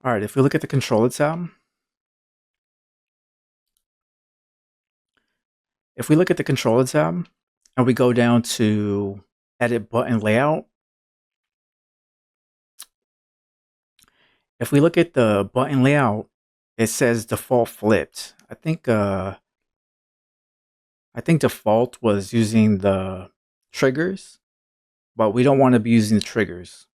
All right, if we look at the controller tab, if we look at the controller tab and we go down to edit button layout, if we look at the button layout, it says default flipped. I think default was using the triggers, but we don't want to be using the triggers.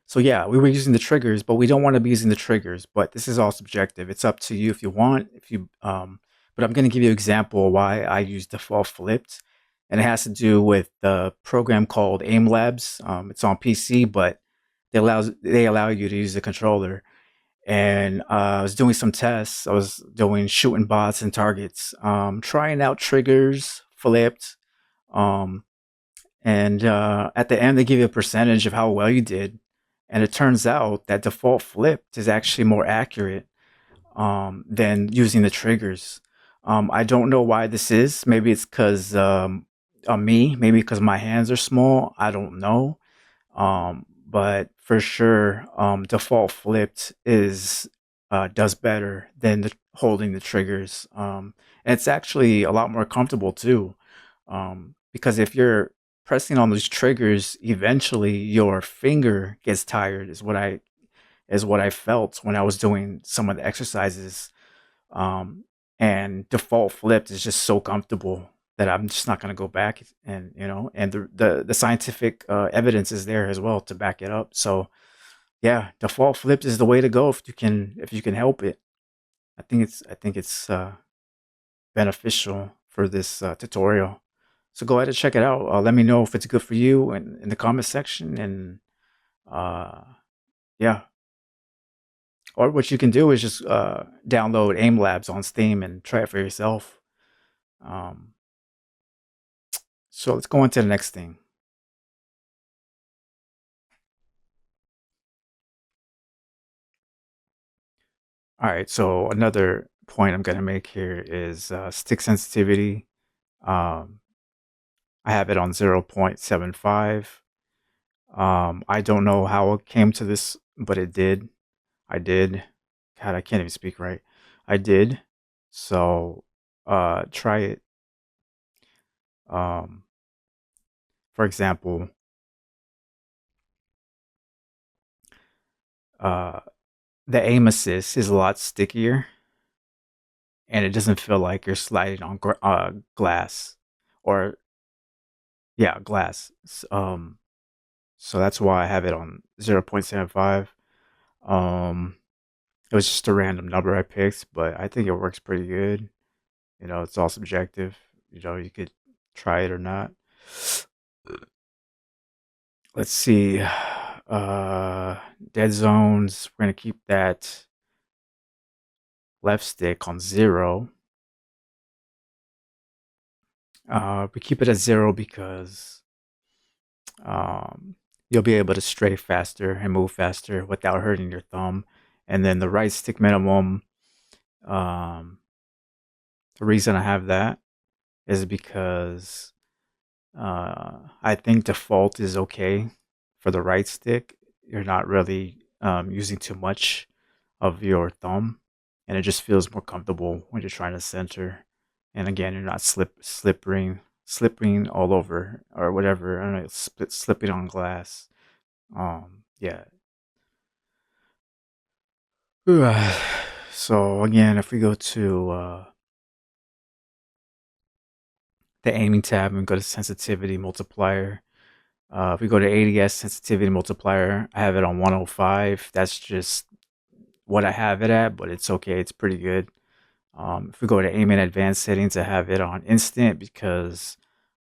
So yeah, we were using the triggers, but we don't want to be using the triggers. But this is all subjective. It's up to you if you want. But I'm going to give you an example of why I use default flipped, and it has to do with the program called Aim Labs. It's on PC, but they allow you to use the controller. And I was doing some tests. I was doing shooting bots and targets, trying out triggers, flipped, um, and at the end they give you a percentage of how well you did, and it turns out that default flipped is actually more accurate than using the triggers. I don't know why this is. Maybe it's because of me. Maybe because my hands are small. I don't know. But for sure, default flipped is does better than holding the triggers. And it's actually a lot more comfortable too, because if you're pressing on those triggers, eventually your finger gets tired. Is what I felt when I was doing some of the exercises. Um, and default flipped is just so comfortable that I'm just not going to go back. And the scientific evidence is there as well to back it up. So yeah, default flipped is the way to go if you can help it. I think it's beneficial for this tutorial. So go ahead and check it out. Let me know if it's good for you in the comment section. And uh, yeah, or what you can do is just download Aim Labs on Steam and try it for yourself. Um, so let's go on to the next thing. All right, so another point I'm going to make here is stick sensitivity. Um, I have it on 0.75. I don't know how it came to this, but it did. I did. God, I can't even speak right. I did. So try it. Um, for example, uh, the aim assist is a lot stickier, and it doesn't feel like you're sliding on glass, or yeah, glass. So that's why I have it on 0.75. Um, it was just a random number I picked, but I think it works pretty good. It's all subjective. You could try it or not. Let's see. Dead zones. We're gonna keep that left stick on 0. We keep it at 0 because um, you'll be able to stray faster and move faster without hurting your thumb. And then the right stick minimum, um, the reason I have that is because I think default is okay for the right stick. You're not really using too much of your thumb, and it just feels more comfortable when you're trying to center. And again, you're not slipping all over or whatever. I don't know, slipping on glass. Yeah. So again, if we go to the aiming tab and go to sensitivity multiplier, if we go to ADS sensitivity multiplier, I have it on 105. That's just what I have it at, but it's okay. It's pretty good. If we go to aim in advanced settings, I have it on instant because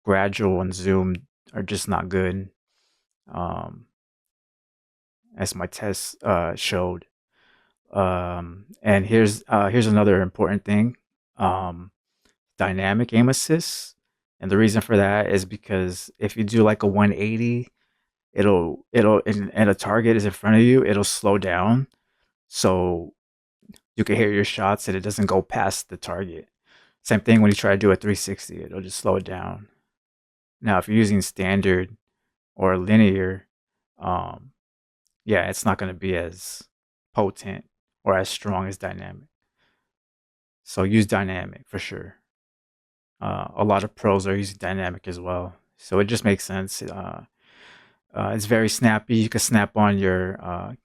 gradual and zoom are just not good, um, as my tests showed. And here's another important thing: um, dynamic aim assist. And the reason for that is because if you do like a 180, and a target is in front of you, it'll slow down, so you can hear your shots and it doesn't go past the target. Same thing when you try to do a 360, it'll just slow it down. Now, if you're using standard or linear, um, yeah, it's not going to be as potent or as strong as dynamic. So use dynamic for sure. A lot of pros are using dynamic as well, so it just makes sense. It's very snappy. You can snap on your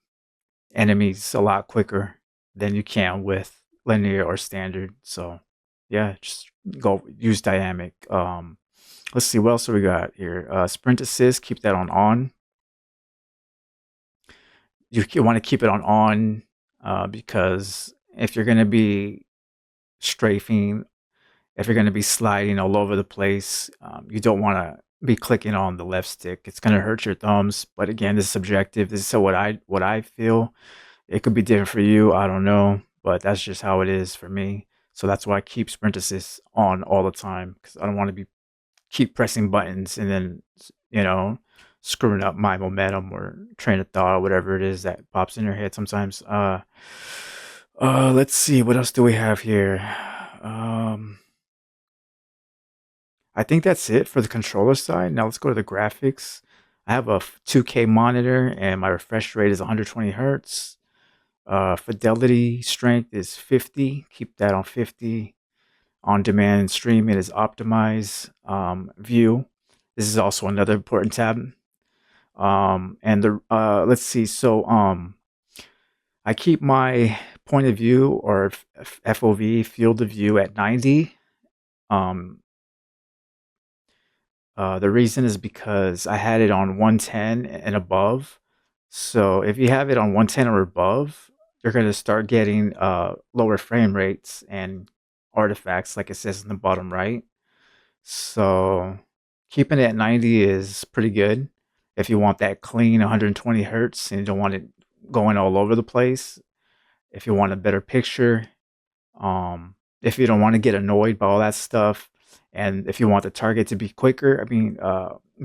enemies a lot quicker than you can with linear or standard. So yeah, just go use dynamic. Let's see what else we got here. Sprint assist, keep that on. You want to keep it on because if you're going to be strafing, if you're going to be sliding all over the place, you don't want to be clicking on the left stick. It's going to hurt your thumbs. But again, this is subjective. This is so what I feel. It could be different for you. I don't know, but that's just how it is for me. So that's why I keep sprint assist on all the time because I don't want to be keep pressing buttons and then you know screwing up my momentum or train of thought or whatever it is that pops in your head sometimes. Let's see what else do we have here. Um, I think that's it for the controller side. Now let's go to the graphics. I have a 2K monitor and my refresh rate is 120 hertz. Fidelity strength is 50. Keep that on 50. On demand streaming is optimize. View. This is also another important tab. And the let's see. So I keep my point of view or FOV field of view at 90. Um, the reason is because I had it on 110 and above. So if you have it on 110 or above, you're going to start getting lower frame rates and artifacts, like it says in the bottom right. So keeping it at 90 is pretty good if you want that clean 120 hertz and you don't want it going all over the place. If you want a better picture, if you don't want to get annoyed by all that stuff, and if you want the target to be quicker,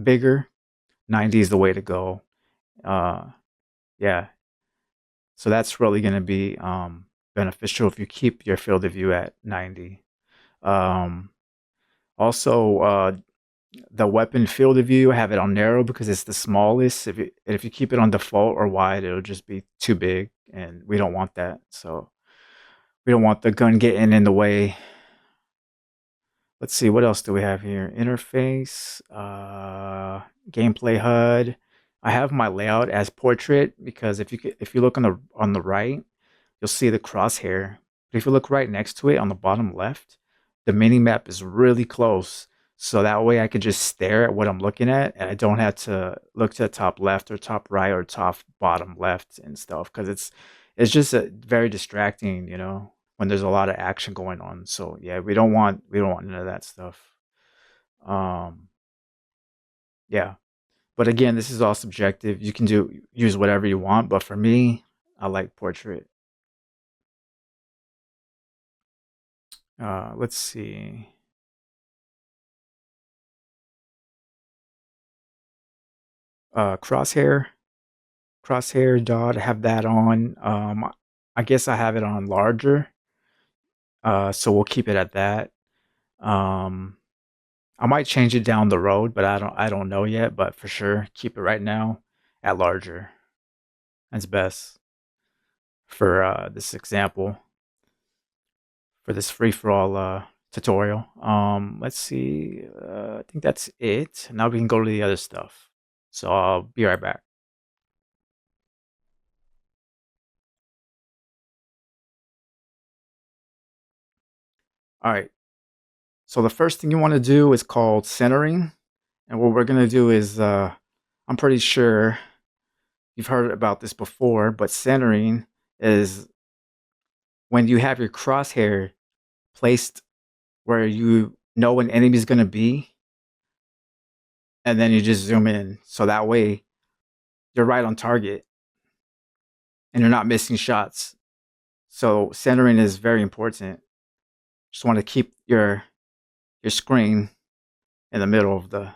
bigger, 90 is the way to go. Uh, yeah, so that's really going to be beneficial if you keep your field of view at 90. Um, also, the weapon field of view, I have it on narrow because it's the smallest. If you keep it on default or wide, it'll just be too big, and we don't want that. So we don't want the gun getting in the way. Let's see, what else do we have here? Interface, gameplay HUD. I have my layout as portrait because if you look on the right, you'll see the crosshair. But if you look right next to it on the bottom left, the mini map is really close. So that way I can just stare at what I'm looking at and I don't have to look to the top left or top right or top bottom left and stuff because it's just very distracting, when there's a lot of action going on. So yeah, we don't want none of that stuff. Um, yeah, but again, this is all subjective. You can use whatever you want, but for me, I like portrait. Let's see. Crosshair, crosshair dot. I have that on. I guess I have it on larger. So we'll keep it at that. Um, I might change it down the road, but I don't know yet. But for sure, keep it right now at larger. That's best for this example, for this free for all tutorial. Let's see. I think that's it. Now we can go to the other stuff. So I'll be right back. All right. So the first thing you want to do is called centering. And what we're going to do is, I'm pretty sure you've heard about this before, but centering is when you have your crosshair placed where you know an enemy is going to be, and then you just zoom in. So that way you're right on target and you're not missing shots. So centering is very important. Just want to keep your screen in the middle of the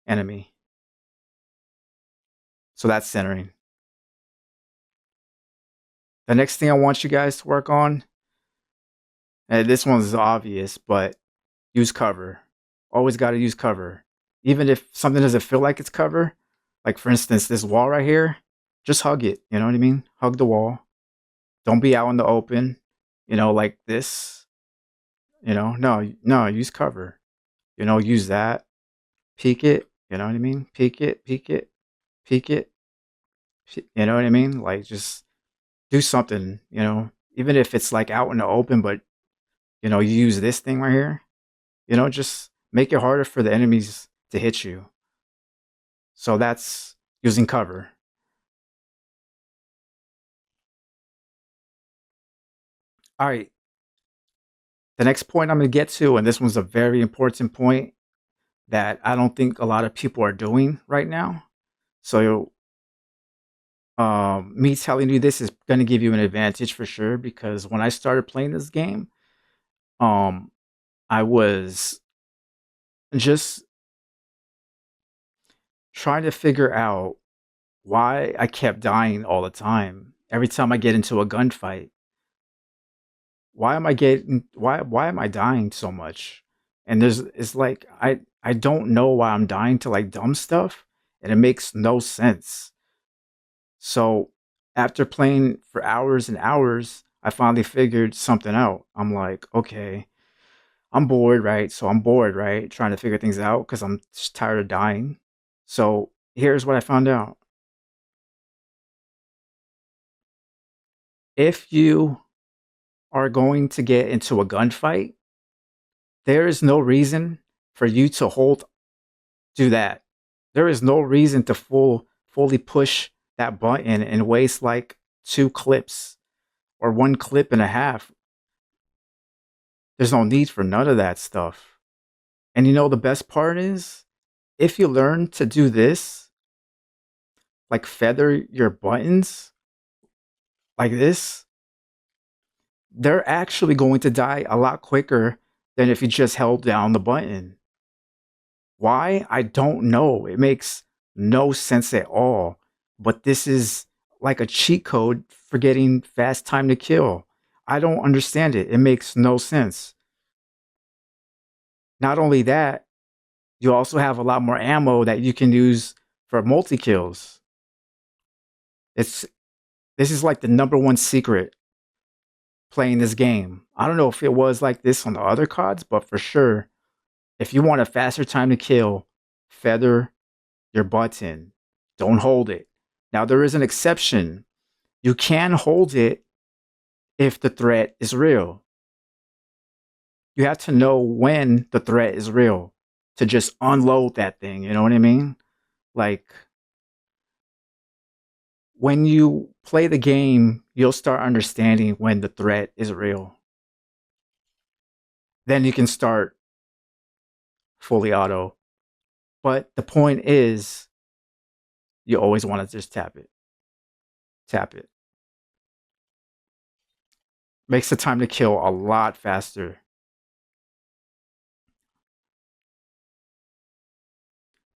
enemy. So that's centering. The next thing I want you guys to work on, and this one's obvious, but use cover. Always got to use cover. Even if something doesn't feel like it's cover, like for instance, this wall right here, just hug it. You know what I mean? Hug the wall. Don't be out in the open. Like this. No, no, use cover. Use that. Peek it. You know what I mean? Peek it, peek it, peek it. You know what I mean? Like just do something. Even if it's like out in the open, but you use this thing right here. Just make it harder for the enemies to hit you. So that's using cover. All right. The next point I'm going to get to, and this one's a very important point that I don't think a lot of people are doing right now. So, me telling you this is going to give you an advantage for sure because when I started playing this game, um, I was just trying to figure out why I kept dying all the time. Every time I get into a gunfight, why am I dying so much? And it's like I don't know why I'm dying to like dumb stuff and it makes no sense. So after playing for hours and hours, I finally figured something out. I'm like, okay, I'm bored, right? So I'm bored, right? Trying to figure things out because I'm just tired of dying. So here's what I found out. If you are going to get into a gunfight, there is no reason for you to hold do that. There is no reason to fully push that button and waste like two clips or one clip and a half. There's no need for none of that stuff. And the best part is if you learn to do this, like feather your buttons like this, they're actually going to die a lot quicker than if you just held down the button. Why? I don't know. It makes no sense at all. But this is like a cheat code for getting fast time to kill. I don't understand it. It makes no sense. Not only that, you also have a lot more ammo that you can use for multi kills. It's This is like the number one secret playing this game. I don't know if it was like this on the other CODs, but for sure, if you want a faster time to kill, feather your button. Don't hold it. Now, there is an exception. You can hold it if the threat is real. You have to know when the threat is real to just unload that thing. You know what I mean? Like when you play the game, you'll start understanding when the threat is real. Then you can start fully auto. But the point is, you always want to just tap it. Tap it. Makes the time to kill a lot faster.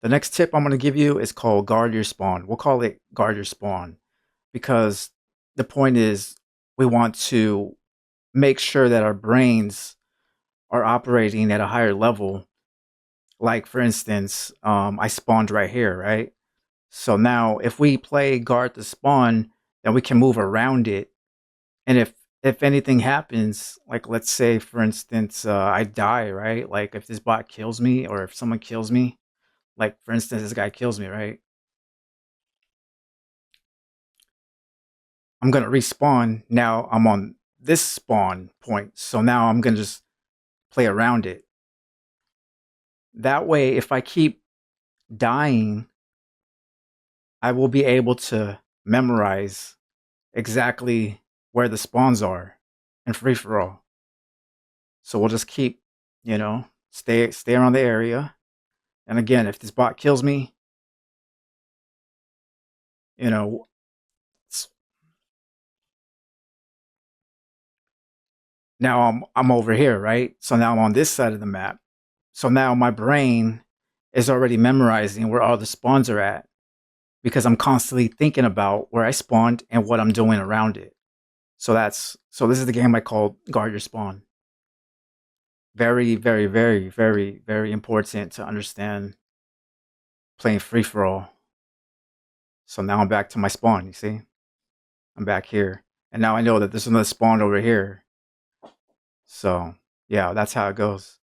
The next tip I'm going to give you is called guard your spawn. We'll call it guard your spawn because the point is we want to make sure that our brains are operating at a higher level. Like, for instance, I spawned right here, right? So now if we play guard the spawn, then we can move around it. And if anything happens, like let's say, for instance, I die, right? Like if this bot kills me or if someone kills me, like for instance, this guy kills me, right? I'm gonna respawn. Now I'm on this spawn point. So now I'm gonna just play around it. That way, if I keep dying, I will be able to memorize exactly where the spawns are in free for all. So we'll just keep, stay around the area. And again, if this bot kills me, you know, now I'm over here, right? So now I'm on this side of the map. So now my brain is already memorizing where all the spawns are at because I'm constantly thinking about where I spawned and what I'm doing around it. So this is the game I call Guard Your Spawn. Very, very, very, very, very important to understand playing free for all. So now I'm back to my spawn. You see, I'm back here, and now I know that there's another spawn over here. So yeah, that's how it goes.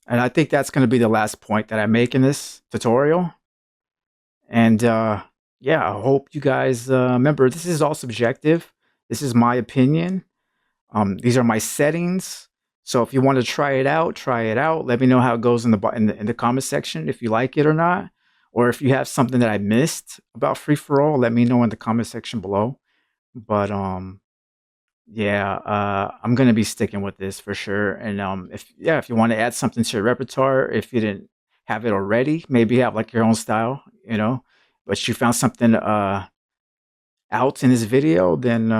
And I think that's going to be the last point that I make in this tutorial. And yeah, I hope you guys remember this is all subjective. This is my opinion. These are my settings. So if you want to try it out, try it out. Let me know how it goes in the comment section if you like it or not, or if you have something that I missed about free for all. Let me know in the comment section below. But yeah, I'm gonna be sticking with this for sure. And if you want to add something to your repertoire, if you didn't have it already, maybe you have like your own style, but you found something out in this video, then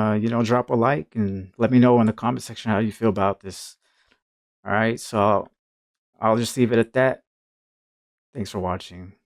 drop a like and let me know in the comment section how you feel about this. All right, so I'll just leave it at that. Thanks for watching.